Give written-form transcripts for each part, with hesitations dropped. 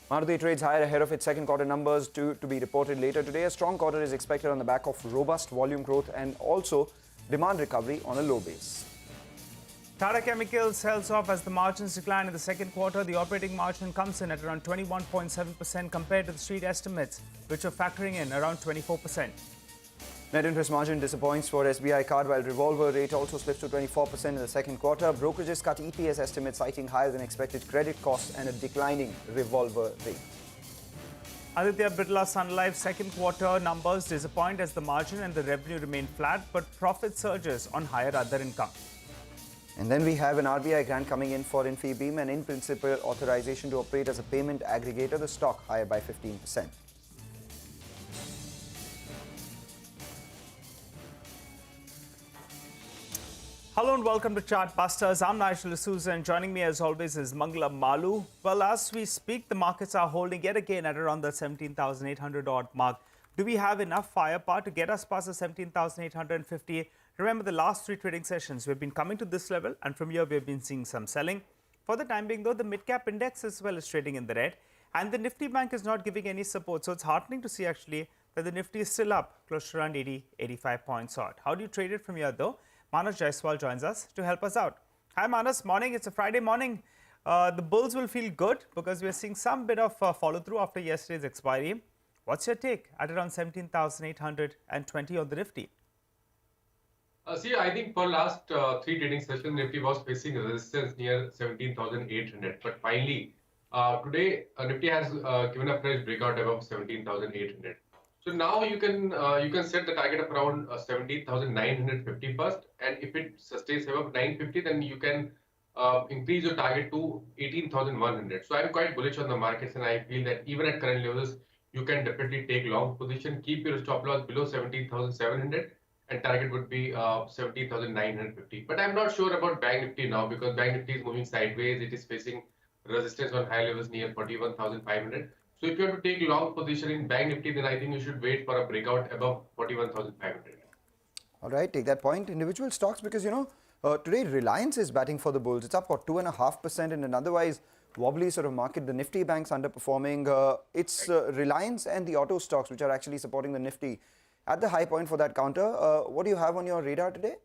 Maruti trades higher ahead of its second quarter numbers to be reported later today. A strong quarter is expected on the back of robust volume growth and also demand recovery on a low base. Tata Chemicals sells off as the margins decline in the second quarter. The operating margin comes in at around 21.7% compared to the street estimates, which are factoring in around 24%. Net interest margin disappoints for SBI Card, while revolver rate also slips to 24% in the second quarter. Brokerages cut EPS estimates, citing higher than expected credit costs and a declining revolver rate. Aditya Birla Sun Life second quarter numbers disappoint as the margin and the revenue remain flat, but profit surges on higher other income. And then we have an RBI grant coming in for Infibeam and in principle authorization to operate as a payment aggregator. The stock higher by 15%. Hello and welcome to Chartbusters. I'm Nigel D'Souza and joining me as always is Mangalam Malu. Well, as we speak, the markets are holding yet again at around the 17,800 odd mark. Do we have enough firepower to get us past the 17,850? Remember, the last three trading sessions, we've been coming to this level, and from here we've been seeing some selling. For the time being, though, the mid-cap index as well is trading in the red, and the Nifty bank is not giving any support. So it's heartening to see actually that the Nifty is still up close to around 80, 85 points odd. How do you trade it from here, though? Manas Jaiswal joins us to help us out. Hi Manas, morning. It's a Friday morning. The bulls will feel good because we are seeing some bit of follow-through after yesterday's expiry. What's your take at around 17,820 on the Nifty? I think for last three trading sessions, Nifty was facing resistance near 17,800. But finally, today, Nifty has given a fresh breakout above 17,800. So now you can set the target of around 17,950 first, and if it sustains above 950, then you can increase your target to 18,100. So I'm quite bullish on the markets, and I feel that even at current levels, you can definitely take long position. Keep your stop loss below 17,700, and target would be 17,950. But I'm not sure about Bank Nifty now because Bank Nifty is moving sideways. It is facing resistance on high levels near 41,500. So if you have to take long position in Bank Nifty, then I think you should wait for a breakout above 41,500. All right, take that point. Individual stocks, because today Reliance is batting for the bulls. It's up for 2.5% in an otherwise wobbly sort of market. The Nifty banks underperforming. It's Reliance and the auto stocks which are actually supporting the Nifty at the high point for that counter. What do you have on your radar today?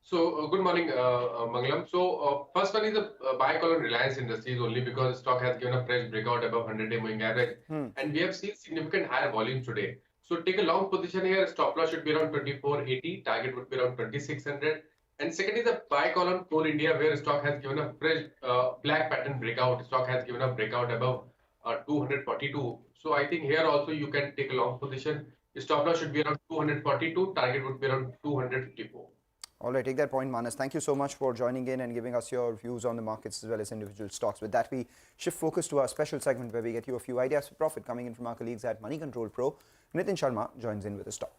So good morning, Mangalam. So first one is the buy call on Reliance Industries only because the stock has given a fresh breakout above 100-day moving average, and we have seen significant higher volumes today. So take a long position here. Stop loss should be around 2480. Target would be around 2600. And second is the buy call on Core India, where stock has given a fresh black pattern breakout. Stock has given a breakout above 242. So I think here also you can take a long position. The stop loss should be around 242. Target would be around 254. All right, take that point, Manas. Thank you so much for joining in and giving us your views on the markets as well as individual stocks. With that, we shift focus to our special segment where we get you a few ideas for profit coming in from our colleagues at Money Control Pro. Nitin Sharma joins in with a stock.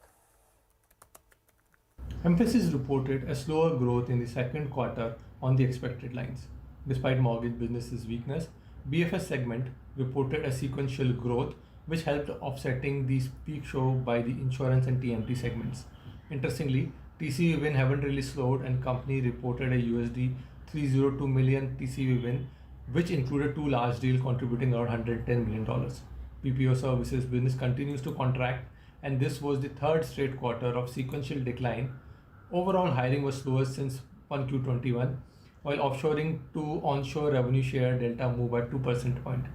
Emphasis reported a slower growth in the second quarter on the expected lines. Despite mortgage business's weakness, BFS segment reported a sequential growth which helped offsetting the peak show by the insurance and TMT segments. Interestingly, TCV win haven't really slowed, and company reported a USD 302 million TCV win, which included two large deals contributing around $110 million. PPO services business continues to contract, and this was the third straight quarter of sequential decline. Overall hiring was slower since 1Q21, while offshoring to onshore revenue share delta moved by 2% point.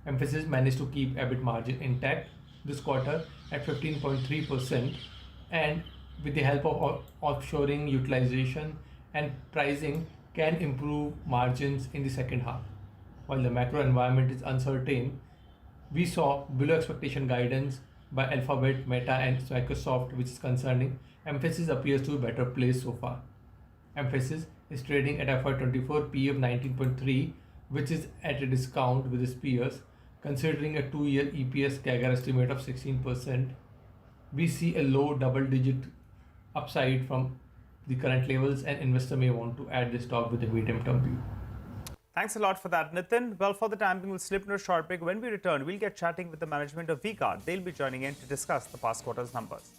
Emphasis managed to keep EBIT margin intact this quarter at 15.3%, and with the help of offshoring utilization and pricing can improve margins in the second half. While the macro environment is uncertain, we saw below expectation guidance by Alphabet, Meta and Microsoft, which is concerning. Emphasis appears to be better placed so far. Emphasis is trading at FY24 PE of 19.3, which is at a discount with its peers. Considering a 2-year EPS CAGR estimate of 16%, we see a low double-digit upside from the current levels, and investor may want to add this stock with a medium-term view. Thanks a lot for that, Nitin. Well, for the time being, we'll slip into a short break. When we return, we'll get chatting with the management of V-Guard. They'll be joining in to discuss the past quarter's numbers.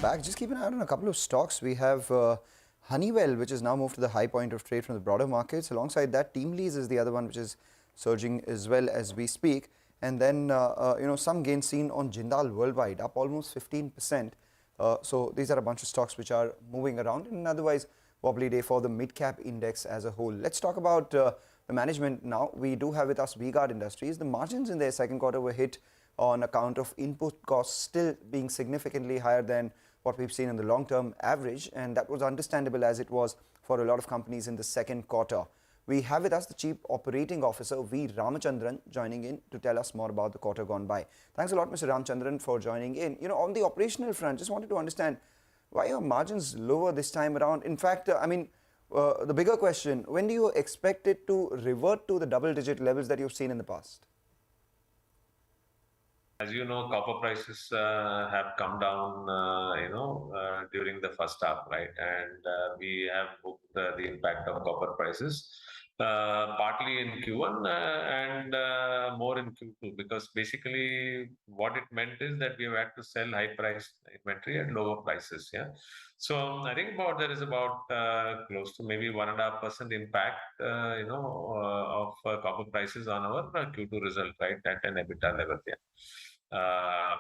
back. Just keep an eye on a couple of stocks. We have Honeywell, which has now moved to the high point of trade from the broader markets. Alongside that, Teamlease is the other one, which is surging as well as we speak. And then, some gains seen on Jindal Worldwide, up almost 15%. So these are a bunch of stocks which are moving around in an otherwise wobbly day for the mid-cap index as a whole. Let's talk about the management now. We do have with us V-Guard Industries. The margins in their second quarter were hit on account of input costs still being significantly higher than what we've seen in the long-term average, and that was understandable as it was for a lot of companies in the second quarter. We have with us the Chief Operating Officer, V. Ramachandran, joining in to tell us more about the quarter gone by. Thanks a lot, Mr. Ramachandran, for joining in. On the operational front, just wanted to understand why are margins lower this time around? In fact, the bigger question, when do you expect it to revert to the double-digit levels that you've seen in the past? As you know, copper prices have come down, during the first half, right? And we have booked the impact of copper prices, partly in Q1 and more in Q2, because basically what it meant is that we have had to sell high-priced inventory at lower prices, yeah. So I think there is about close to maybe 1.5% impact, of copper prices on our Q2 result, right, at an EBITDA level, yeah.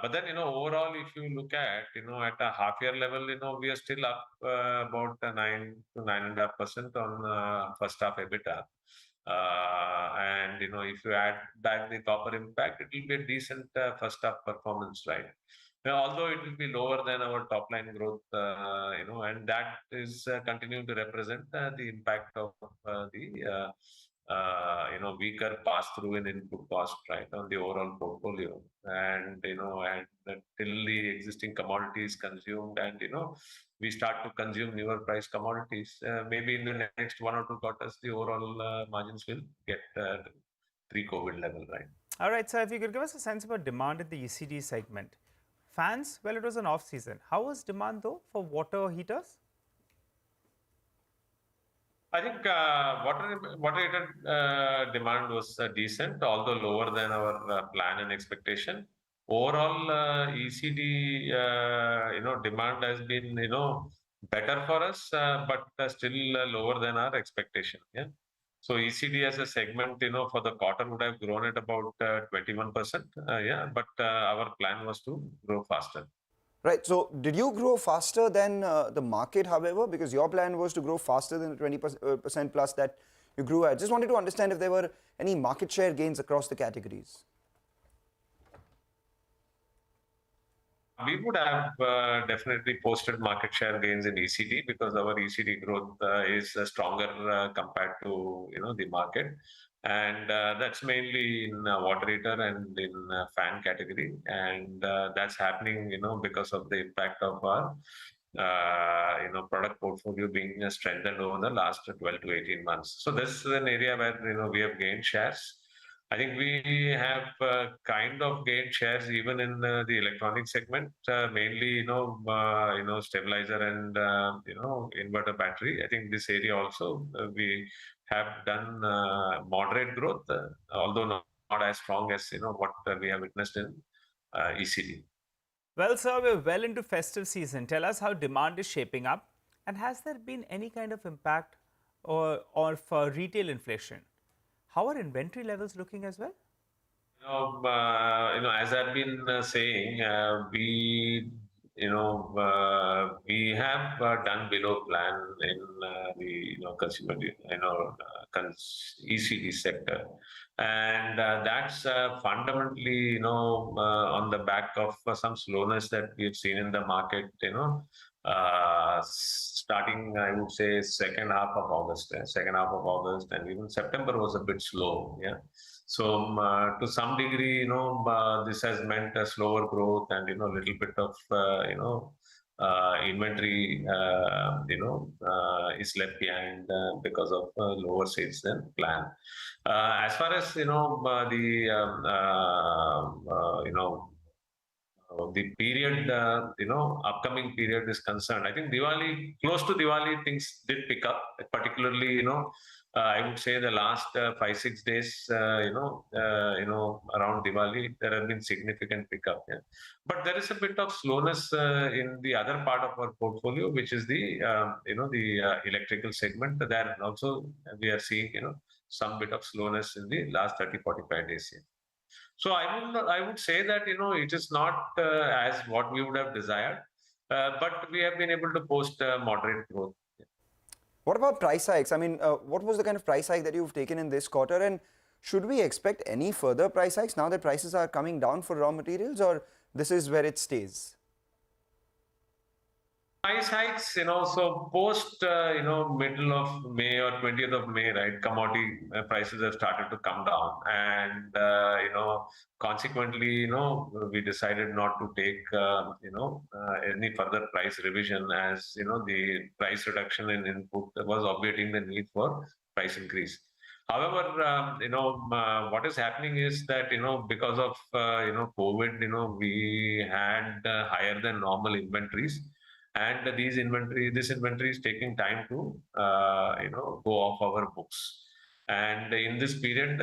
But then, overall, if you look at, at a half-year level, we are still up about 9 to 9.5% on first half EBITDA. And, if you add back the copper impact, it will be a decent first half performance, right? Although it will be lower than our top line growth, and that is continuing to represent the impact of the weaker pass-through in input cost, right, on the overall portfolio. And, till the existing commodities consumed and, we start to consume newer price commodities, maybe in the next 1 or 2 quarters, the overall margins will get pre-COVID level, right? All right, so if you could give us a sense about demand in the ECD segment. Fans, well, it was an off-season. How was demand, though, for water heaters? I think water heater demand was decent, although lower than our plan and expectation. Overall, ECD, demand has been, better for us, but still lower than our expectation. Yeah. So ECD as a segment, for the quarter would have grown at about 21%. Yeah, but our plan was to grow faster. Right. So did you grow faster than the market, however, because your plan was to grow faster than the 20% plus that you grew at? Just wanted to understand if there were any market share gains across the categories. We would have definitely posted market share gains in ECD because our ECD growth is stronger compared to the market, and that's mainly in water heater and in fan category, and that's happening because of the impact of our product portfolio being strengthened over the last 12 to 18 months. So this is an area where we have gained shares. I think we have kind of gained shares even in the electronic segment, mainly stabilizer and inverter battery. I think this area also we have done moderate growth, although not as strong as what we have witnessed in ECD. Well, sir, we're well into festive season. Tell us how demand is shaping up, and has there been any kind of impact or for retail inflation? How are inventory levels looking as well? As I've been saying, we have done below plan in the consumer, ECD sector, and that's fundamentally, on the back of some slowness that we've seen in the market, starting, I would say, second half of August, and even September was a bit slow. Yeah. So to some degree, this has meant a slower growth and, a little bit of, inventory, is left behind because of lower sales than planned. As far as, the period, upcoming period is concerned, I think close to Diwali, things did pick up, particularly, I would say the last 5-6 days, around Diwali, there have been significant pickup. Yeah. But there is a bit of slowness in the other part of our portfolio, which is the electrical segment. There also we are seeing some bit of slowness in the last 30-45 days. Yeah. So I would say that it is not as what we would have desired, but we have been able to post moderate growth. What about price hikes? I mean, what was the kind of price hike that you've taken in this quarter? And should we expect any further price hikes now that prices are coming down for raw materials, or this is where it stays? Price hikes, so post, middle of May or 20th of May, right, commodity prices have started to come down. And, consequently, we decided not to take, any further price revision as, the price reduction in input was obviating the need for price increase. However, what is happening is that, because of, COVID, we had higher than normal inventories. And this inventory is taking time to go off our books. And in this period,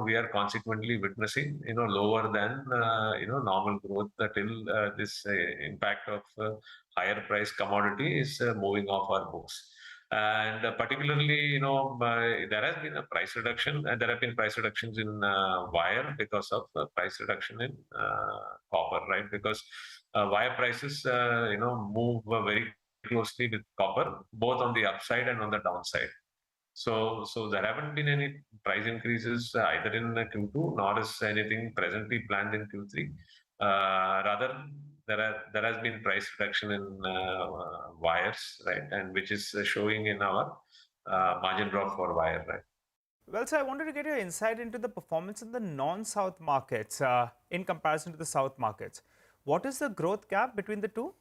we are consequently witnessing lower than normal growth till this impact of higher price commodity is moving off our books. And particularly, there has been a price reduction, and there have been price reductions in wire because of price reduction in copper, right? Because wire prices, move very closely with copper, both on the upside and on the downside. So there haven't been any price increases either in Q2 nor is anything presently planned in Q3. Rather, there has been price reduction in wires, right, and which is showing in our margin drop for wire, right. Well, so I wanted to get your insight into the performance in the non-South markets in comparison to the South markets. What is the growth gap between the two?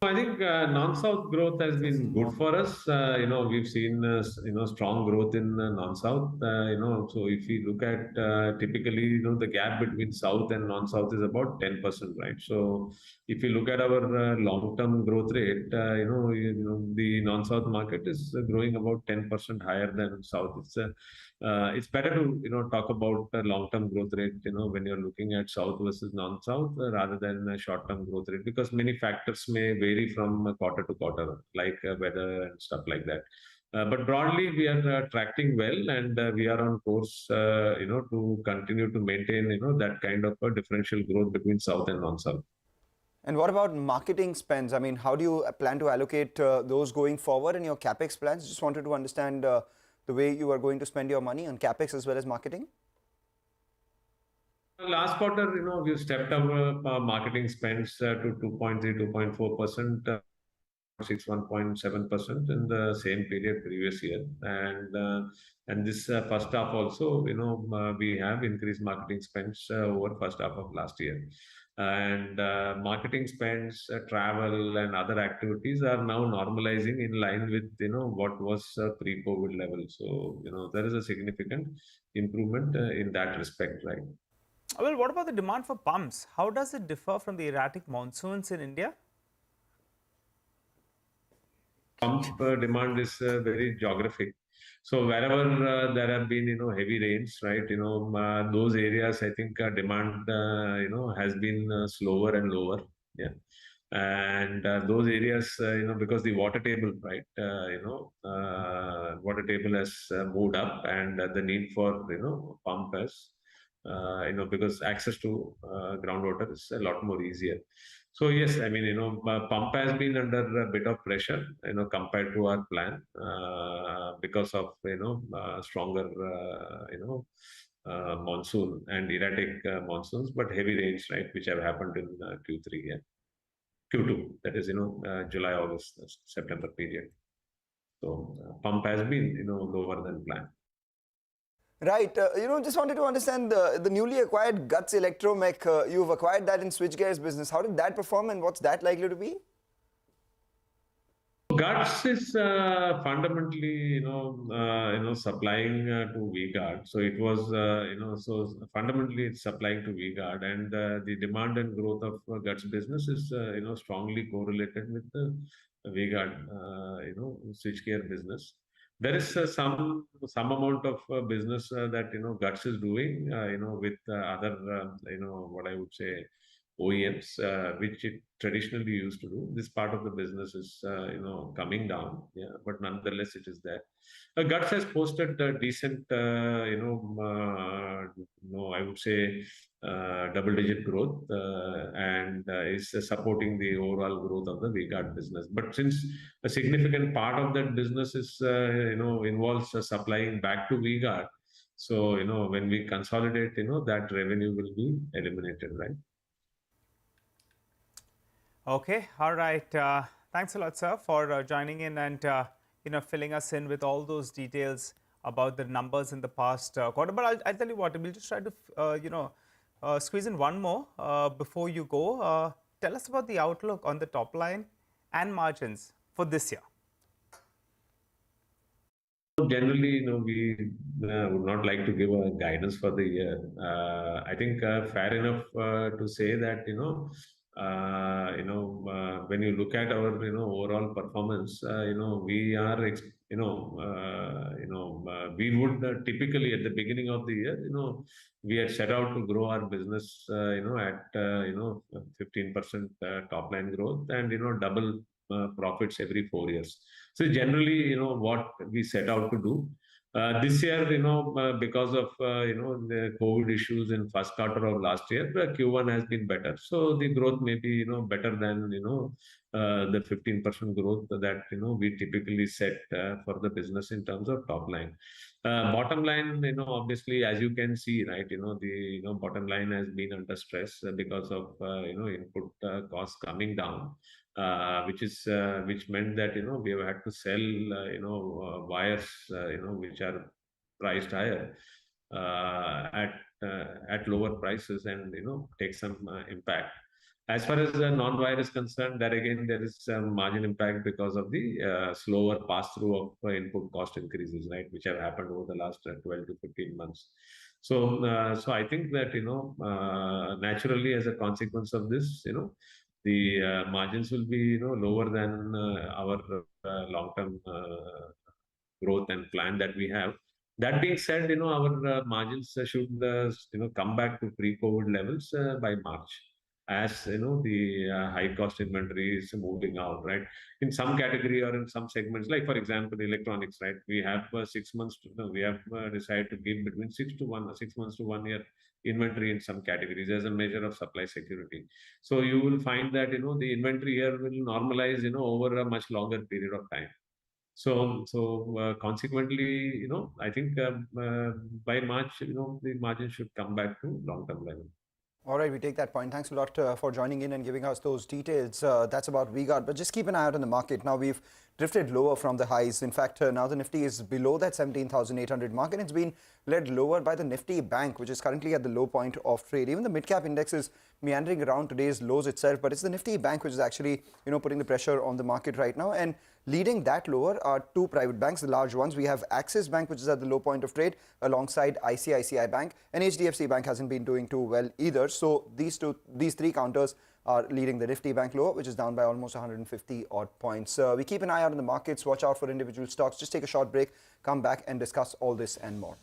I think non-South growth has been good for us. We've seen strong growth in non-South. So if you look at typically, the gap between South and non-South is about 10%, right? So if you look at our long-term growth rate, the non-South market is growing about 10% higher than South. It's better to talk about long-term growth rate when you're looking at South versus non-South rather than short-term growth rate, because many factors may vary from quarter to quarter, like weather and stuff like that. But broadly, we are tracking well, and we are on course, to continue to maintain, that kind of a differential growth between South and non-South. And what about marketing spends? I mean, how do you plan to allocate those going forward in your capex plans? Just wanted to understand the way you are going to spend your money on capex as well as marketing. Last quarter, we stepped up marketing spends to 2.3, 2.4%. 1.7% in the same period previous year, and this first half also, we have increased marketing spends over first half of last year, and marketing spends, travel, and other activities are now normalizing in line with what was pre-COVID level. So there is a significant improvement in that respect, right? Well, what about the demand for pumps? How does it differ from the erratic monsoons in India? Pump demand is very geographic. So wherever there have been heavy rains, right, those areas, I think demand has been slower and lower. Yeah. And those areas, because the water table, right, water table has moved up, and the need for pump has because access to groundwater is a lot more easier. So yes, I mean, pump has been under a bit of pressure, compared to our plan, because of, stronger, monsoon and erratic monsoons, but heavy rains, right, which have happened in Q3, yeah. Q2, that is, July, August, September period. So pump has been, lower than planned. Right. Just wanted to understand the newly acquired Guts Electromech. You've acquired that in switchgears business. How did that perform, and what's that likely to be? Guts is fundamentally, supplying to V-Guard. So it was, so fundamentally it's supplying to V-Guard, and the demand and growth of Guts business is, strongly correlated with the V-Guard, switchgear business. There is some amount of business that Guts is doing, with other, what I would say, OEMs, which it traditionally used to do. This part of the business is, coming down. Yeah, but nonetheless, it is there. Guts has posted a decent, I would say, double-digit growth, and is supporting the overall growth of the V-Guard business. But since a significant part of that business is, involves supplying back to V-Guard, so when we consolidate, that revenue will be eliminated, right? Okay, all right. Thanks a lot, sir, for joining in and filling us in with all those details about the numbers in the past quarter. But I'll tell you what, we'll just try to squeeze in one more before you go. Tell us about the outlook on the top line and margins for this year. Generally, we would not like to give a guidance for the year. I think fair enough to say that when you look at our overall performance, we are we would typically at the beginning of the year, we had set out to grow our business at 15% top line growth and double profits every 4 years. So generally, what we set out to do. This year, because of the COVID issues in first quarter of last year, Q1 has been better. So the growth may be better than the 15% growth that we typically set for the business in terms of top line. Bottom line, obviously, as you can see, right, the bottom line has been under stress because of input costs coming down. Which meant that we have had to sell wires which are priced higher at lower prices and take some impact. As far as the non-wire is concerned, that again there is some margin impact because of the slower pass-through of input cost increases, right, which have happened over the last 12 to 15 months. So I think that naturally as a consequence of this, the margins will be lower than our long-term growth and plan that we have. That being said, our margins should come back to pre-COVID levels by March, as the high cost inventory is moving out, right? In some category or in some segments, like for example electronics, right? We have 6 months we have decided to give between 6 months to 1 year inventory in some categories as a measure of supply security. So you will find that the inventory here will normalize over a much longer period of time. So consequently, I think by March, the margin should come back to long-term level. All right, we take that point. Thanks a lot for joining in and giving us those details. That's about V-Guard, but just keep an eye out on the market. Now we've drifted lower from the highs. In fact, now the Nifty is below that 17,800 mark, and it's been led lower by the Nifty Bank, which is currently at the low point of trade. Even the mid-cap index is meandering around today's lows itself, but it's the Nifty Bank which is actually, putting the pressure on the market right now. And leading that lower are two private banks, the large ones. We have Axis Bank, which is at the low point of trade, alongside ICICI Bank, and HDFC Bank hasn't been doing too well either. So these three counters are leading the Nifty Bank lower, which is down by almost 150 odd points. We keep an eye out on the markets, watch out for individual stocks. Just take a short break, come back and discuss all this and more.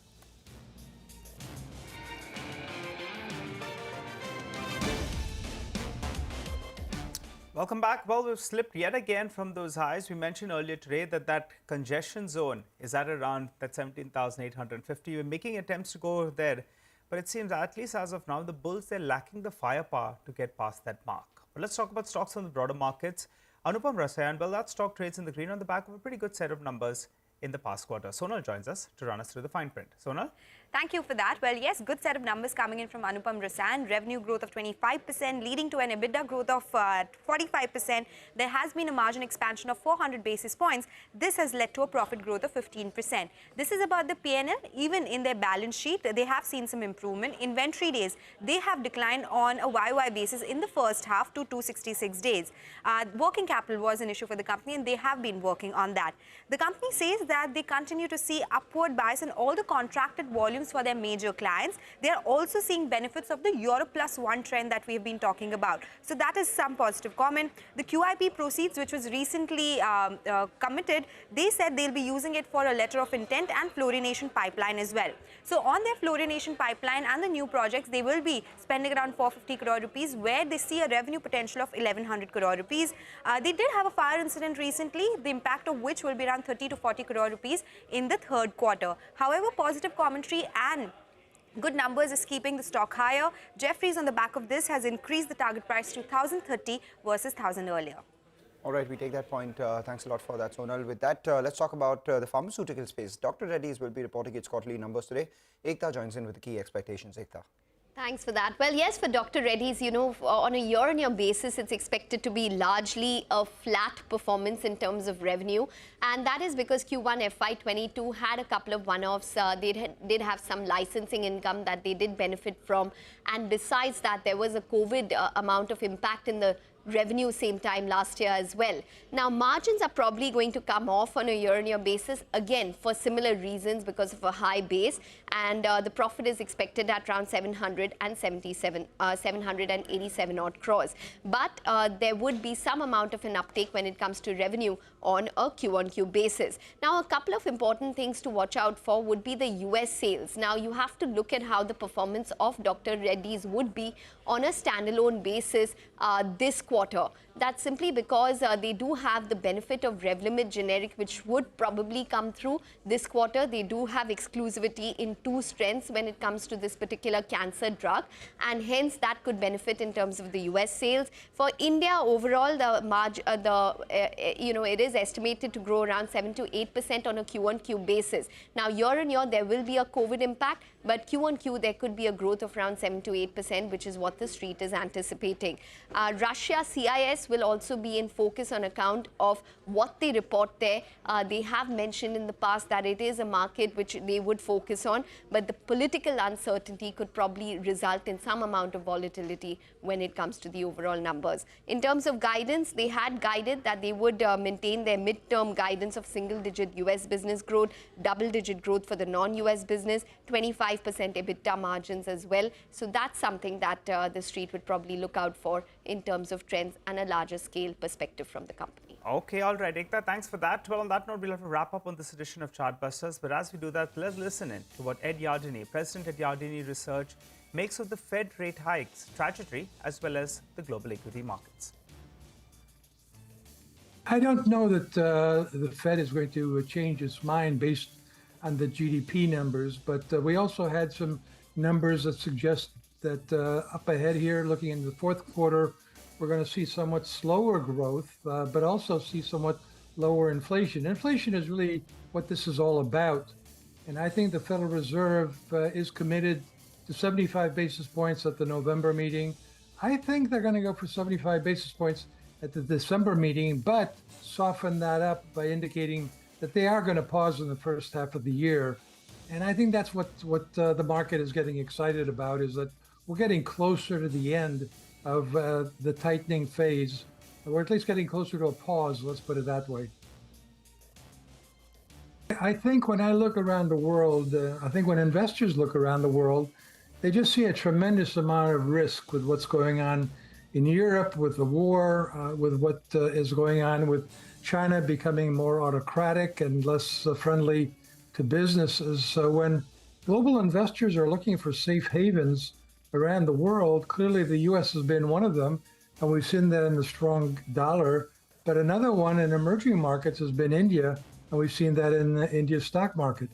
Welcome back. Well, we've slipped yet again from those highs. We mentioned earlier today that congestion zone is at around that 17,850. We're making attempts to go there, but it seems, at least as of now, the bulls, they're lacking the firepower to get past that mark. But let's talk about stocks on the broader markets. Anupam Rasayan, well, that stock trades in the green on the back of a pretty good set of numbers in the past quarter. Sonal joins us to run us through the fine print. Sonal? Thank you for that. Well, yes, good set of numbers coming in from Anupam Rasan. Revenue growth of 25%, leading to an EBITDA growth of 45%. There has been a margin expansion of 400 basis points. This has led to a profit growth of 15%. This is about the P&L. Even in their balance sheet, they have seen some improvement. Inventory days, they have declined on a YY basis in the first half to 266 days. Working capital was an issue for the company, and they have been working on that. The company says that they continue to see upward bias in all the contracted volumes for their major clients. They are also seeing benefits of the Europe Plus One trend that we have been talking about. So that is some positive comment. The QIP proceeds, which was recently committed, they said they'll be using it for a letter of intent and fluorination pipeline as well. So on their fluorination pipeline and the new projects, they will be spending around 450 crore rupees, where they see a revenue potential of 1100 crore rupees. They did have a fire incident recently, the impact of which will be around 30 to 40 crore rupees in the third quarter. However, positive commentary and good numbers is keeping the stock higher. Jefferies, on the back of this, has increased the target price to 1,030 versus 1,000 earlier. All right, we take that point. Thanks a lot for that, Sonal. With that, let's talk about the pharmaceutical space. Dr. Reddy's will be reporting its quarterly numbers today. Ekta joins in with the key expectations. Ekta. Thanks for that. Well, yes, for Dr. Reddy's, on a year-on-year basis, it's expected to be largely a flat performance in terms of revenue. And that is because Q1 FY22 had a couple of one-offs. They did have some licensing income that they did benefit from. And besides that, there was a COVID amount of impact in the revenue same time last year as well. Now, margins are probably going to come off on a year-on-year basis, again, for similar reasons because of a high base. And the profit is expected at around 787 odd crores. But there would be some amount of an uptake when it comes to revenue on a Q-on-Q basis. Now, a couple of important things to watch out for would be the US sales. Now, you have to look at how the performance of Dr. Reddy's would be on a standalone basis this quarter. That's simply because they do have the benefit of Revlimid generic, which would probably come through this quarter. They do have exclusivity in 2 strengths when it comes to this particular cancer drug, and hence that could benefit in terms of the US sales. For India overall, it is estimated to grow around 7 to 8% on a Q-on-Q basis. Now, year on year, there will be a COVID impact, but Q-on-Q, there could be a growth of around 7 to 8%, which is what the street is anticipating. Russia CIS will also be in focus on account of what they report there. They have mentioned in the past that it is a market which they would focus on, but the political uncertainty could probably result in some amount of volatility when it comes to the overall numbers. In terms of guidance, they had guided that they would maintain their midterm guidance of single-digit US business growth, double-digit growth for the non-US business, 25% EBITDA margins as well. So that's something that the street would probably look out for in terms of trends and a larger scale perspective from the company. Okay, all right, Ekta, thanks for that. Well, on that note, we'll have to wrap up on this edition of Chartbusters. But as we do that, let's listen in to what Ed Yardeni, President at Yardeni Research, makes of the Fed rate hikes trajectory as well as the global equity markets. I don't know that the Fed is going to change its mind based on the GDP numbers, but we also had some numbers that suggest that up ahead here, looking into the fourth quarter, we're going to see somewhat slower growth, but also see somewhat lower inflation. Inflation is really what this is all about. And I think the Federal Reserve is committed to 75 basis points at the November meeting. I think they're going to go for 75 basis points at the December meeting, but soften that up by indicating that they are going to pause in the first half of the year. And I think that's what the market is getting excited about, is that we're getting closer to the end of the tightening phase. We're at least getting closer to a pause, let's put it that way. I think when I look around the world, I think when investors look around the world, they just see a tremendous amount of risk with what's going on in Europe, with the war, with what is going on with China becoming more autocratic and less friendly to businesses. So when global investors are looking for safe havens around the world, clearly the U.S. has been one of them, and we've seen that in the strong dollar. But another one in emerging markets has been India, and we've seen that in the India stock market.